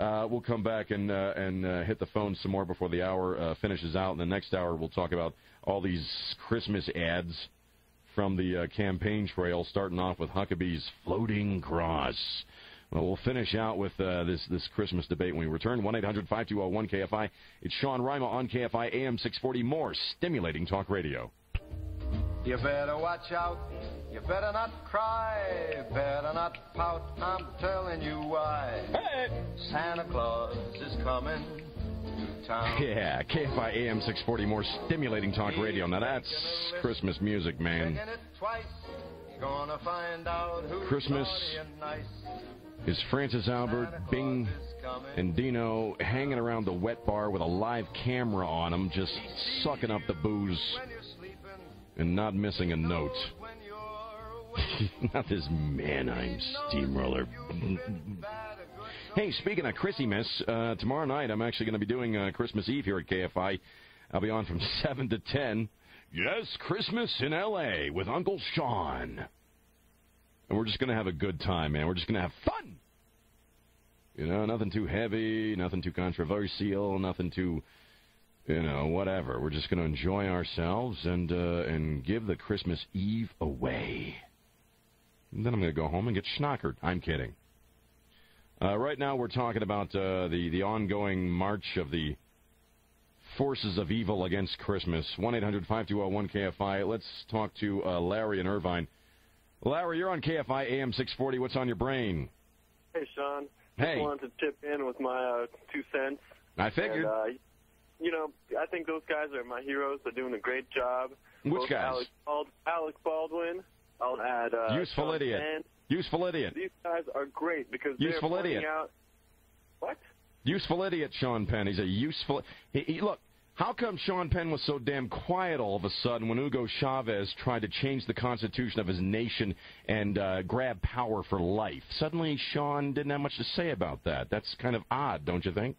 We'll come back and hit the phone some more before the hour finishes out. In the next hour, we'll talk about all these Christmas ads from the campaign trail, starting off with Huckabee's Floating Cross. Well, we'll finish out with this Christmas debate when we return. 1-800-5201-KFI. It's Sean Rima on KFI AM 640. More stimulating talk radio. You better watch out. You better not cry. Better not pout. I'm telling you why. Hey! Santa Claus is coming to town. Yeah, KFI AM 640. More stimulating talk radio. Now that's Christmas music, man. Christmas is Francis Albert, Bing, and Dino hanging around the wet bar with a live camera on them, just sucking up the booze and not missing a note. Not this Mannheim steamroller. Hey, speaking of Christmas, tomorrow night I'm actually going to be doing Christmas Eve here at KFI. I'll be on from 7 to 10. Yes, Christmas in L.A. with Uncle Sean. And we're just going to have a good time, man. We're just going to have fun. You know, nothing too heavy, nothing too controversial, nothing too, you know, whatever. We're just going to enjoy ourselves and give the Christmas Eve away. And then I'm going to go home and get schnockered. I'm kidding. Right now we're talking about the ongoing march of the forces of evil against Christmas. 1-800-5201-KFI. Let's talk to Larry in Irvine. Larry, you're on KFI AM 640. What's on your brain? Hey, Sean. Hey. Just wanted to chip in with my 2 cents. I figured. And, you know, I think those guys are my heroes. They're doing a great job. Which guys? Alec Baldwin. I'll add Useful Sean idiot. Penn. Useful idiot. These guys are great because Useful they're idiot. pointing out... What? Useful idiot, Sean Penn. He's a useful... Look, how come Sean Penn was so damn quiet all of a sudden when Hugo Chavez tried to change the constitution of his nation and grab power for life? Suddenly, Sean didn't have much to say about that. That's kind of odd, don't you think?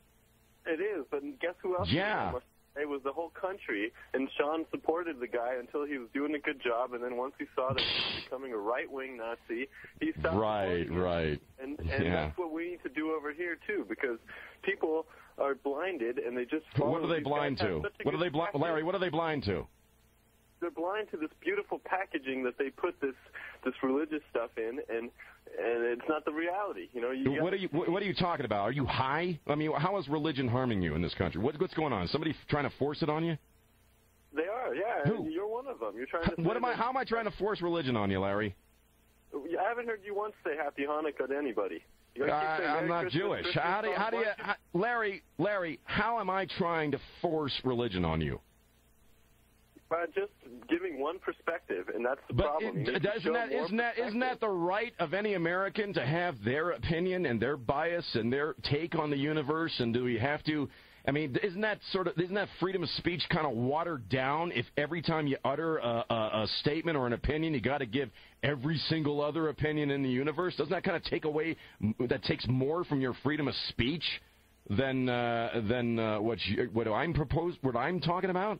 It is, but guess who else? Yeah. It was the whole country, and Sean supported the guy until he was doing a good job, and then once he saw that he was becoming a right-wing Nazi, he stopped supporting him. Right. And that's what we need to do over here, too, because people are blinded, and they just follow. What are they blind to? What are they Larry, what are they blind to? They're blind to this beautiful packaging that they put this religious stuff in, and it's not the reality. You know, what are you talking about? Are you high? I mean, how is religion harming you in this country? What's going on? Somebody trying to force it on you? They are, yeah. Who? You're one of them. You're trying to. How am I trying to force religion on you, Larry? I haven't heard you once say Happy Hanukkah to anybody. I'm not Jewish. How do you, Larry? How am I trying to force religion on you? By just giving one perspective, and that's the problem. Isn't that the right of any American to have their opinion and their bias and their take on the universe? And do we have to? I mean, isn't that freedom of speech kind of watered down? If every time you utter a statement or an opinion, you got to give every single other opinion in the universe? Doesn't that kind of take away? That takes more from your freedom of speech than what I'm talking about?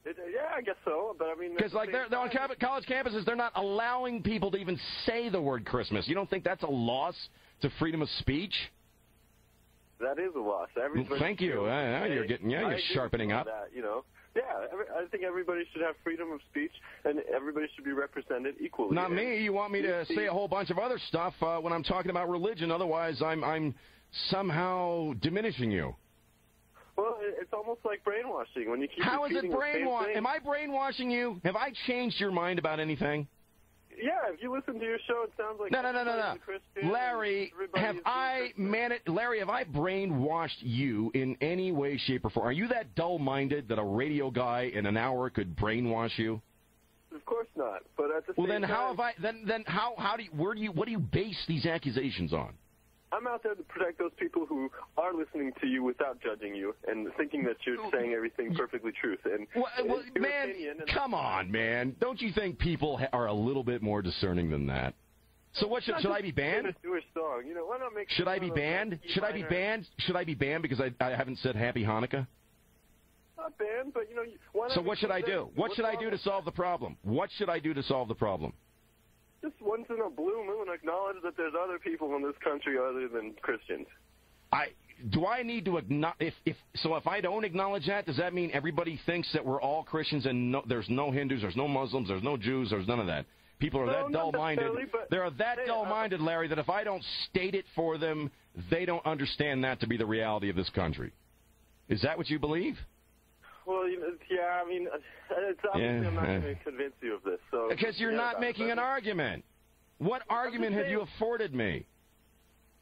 Yeah, I guess so, but I mean... Because, like, they're on college campuses, they're not allowing people to even say the word Christmas. You don't think that's a loss to freedom of speech? That is a loss. Thank you. You're sharpening up. That, you know? Yeah, I think everybody should have freedom of speech, and everybody should be represented equally. Not me. You want me to say a whole bunch of other stuff when I'm talking about religion. Otherwise, I'm somehow diminishing you. Well, it's almost like brainwashing when you keep. How is it brainwashing? Am I brainwashing you? Have I changed your mind about anything? Yeah, if you listen to your show, it sounds like no. Larry, have I brainwashed you in any way, shape, or form? Are you that dull-minded that a radio guy in an hour could brainwash you? Of course not. But at the same then time, how have I? Then how do you? What do you base these accusations on? I'm out there to protect those people who are listening to you without judging you and thinking that you're saying everything perfectly truth. And man, come on, man! Don't you think people are a little bit more discerning than that? So what should I be banned? A Jewish song, you know? Why not make? Should I be banned? Should I be banned? Should I be banned because I haven't said Happy Hanukkah? Not banned, but you know. Why not so what should I do? What should I do to solve the problem? What should I do to solve the problem? Just once in a blue moon, acknowledge that there's other people in this country other than Christians. Do I need to acknowledge? If I don't acknowledge that, does that mean everybody thinks that we're all Christians and there's no Hindus, there's no Muslims, there's no Jews, there's none of that? People are that dull-minded. They're that dull-minded, Larry, that if I don't state it for them, they don't understand that to be the reality of this country. Is that what you believe? Well, yeah, I mean, it's obviously I'm not going to convince you of this. So because you're not making an argument. What argument have you afforded me?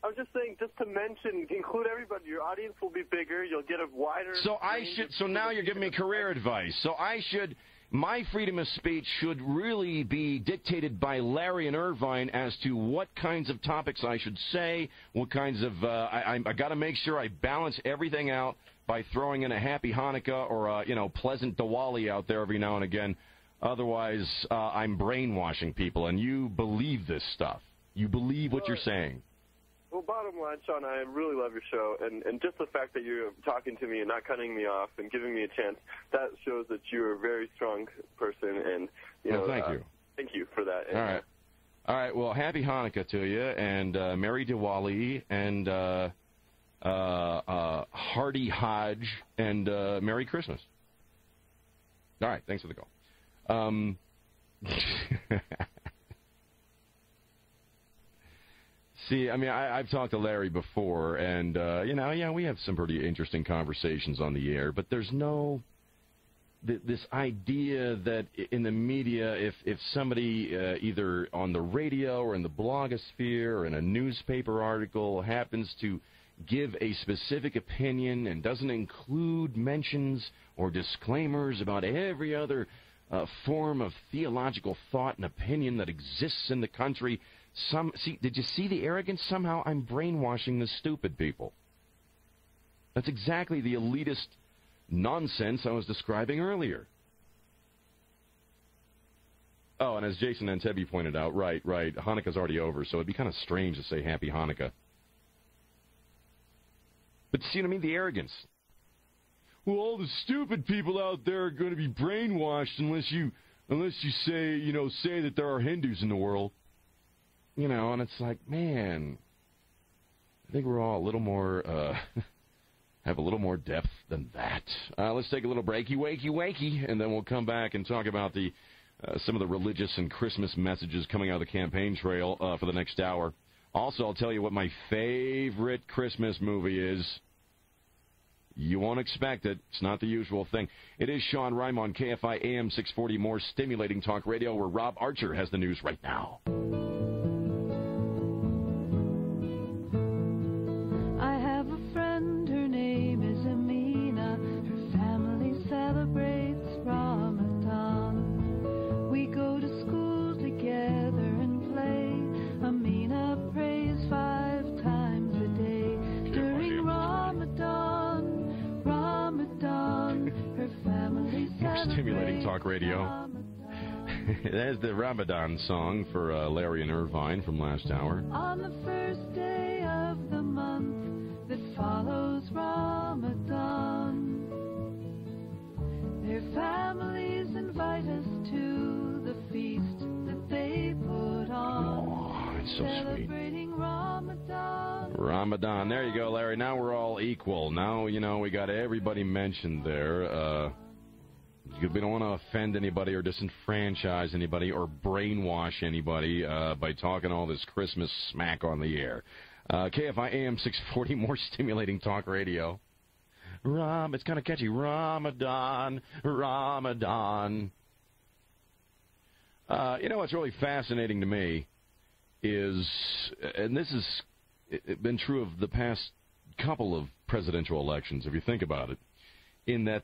I'm just saying, just to mention, include everybody. Your audience will be bigger. You'll get a wider. So now you're giving me career advice. My freedom of speech should really be dictated by Larry and Irvine as to what kinds of topics I should say, what kinds of. I got to make sure I balance everything out by throwing in a happy Hanukkah or a pleasant Diwali out there every now and again. Otherwise, I'm brainwashing people, and you believe this stuff. You believe what you're saying. Well, bottom line, Sean, I really love your show, and just the fact that you're talking to me and not cutting me off and giving me a chance, that shows that you're a very strong person, and, thank you. Thank you for that. All right, well, happy Hanukkah to you, and Merry Diwali, and Hearty Hajj, and Merry Christmas. All right, thanks for the call. See, I mean, I've talked to Larry before, and, we have some pretty interesting conversations on the air, but there's no, this idea that in the media, if somebody either on the radio or in the blogosphere or in a newspaper article happens to give a specific opinion and doesn't include mentions or disclaimers about every other form of theological thought and opinion that exists in the country, did you see the arrogance? Somehow I'm brainwashing the stupid people. That's exactly the elitist nonsense I was describing earlier. Oh, and as Jason Antebi pointed out, right, Hanukkah's already over, so it'd be kind of strange to say Happy Hanukkah. But see what I mean? The arrogance. Well, all the stupid people out there are going to be brainwashed unless you say that there are Hindus in the world. And it's like, man, I think we're all a little more, have a little more depth than that. Let's take a little breaky, wakey, and then we'll come back and talk about some of the religious and Christmas messages coming out of the campaign trail for the next hour. Also, I'll tell you what my favorite Christmas movie is. You won't expect it. It's not the usual thing. It is Sean Rima on KFI AM 640, more stimulating talk radio, where Rob Archer has the news right now. Stimulating talk radio. There's the Ramadan song for Larry and Irvine from last hour. On the first day of the month that follows Ramadan, their families invite us to the feast that they put on. Oh, it's so sweet. Celebrating Ramadan. Ramadan. There you go, Larry. Now we're all equal. Now, we got everybody mentioned there. We don't want to offend anybody or disenfranchise anybody or brainwash anybody by talking all this Christmas smack on the air. KFI AM 640, more stimulating talk radio. It's kind of catchy. Ramadan. What's really fascinating to me is, and this has been true of the past couple of presidential elections, if you think about it, in that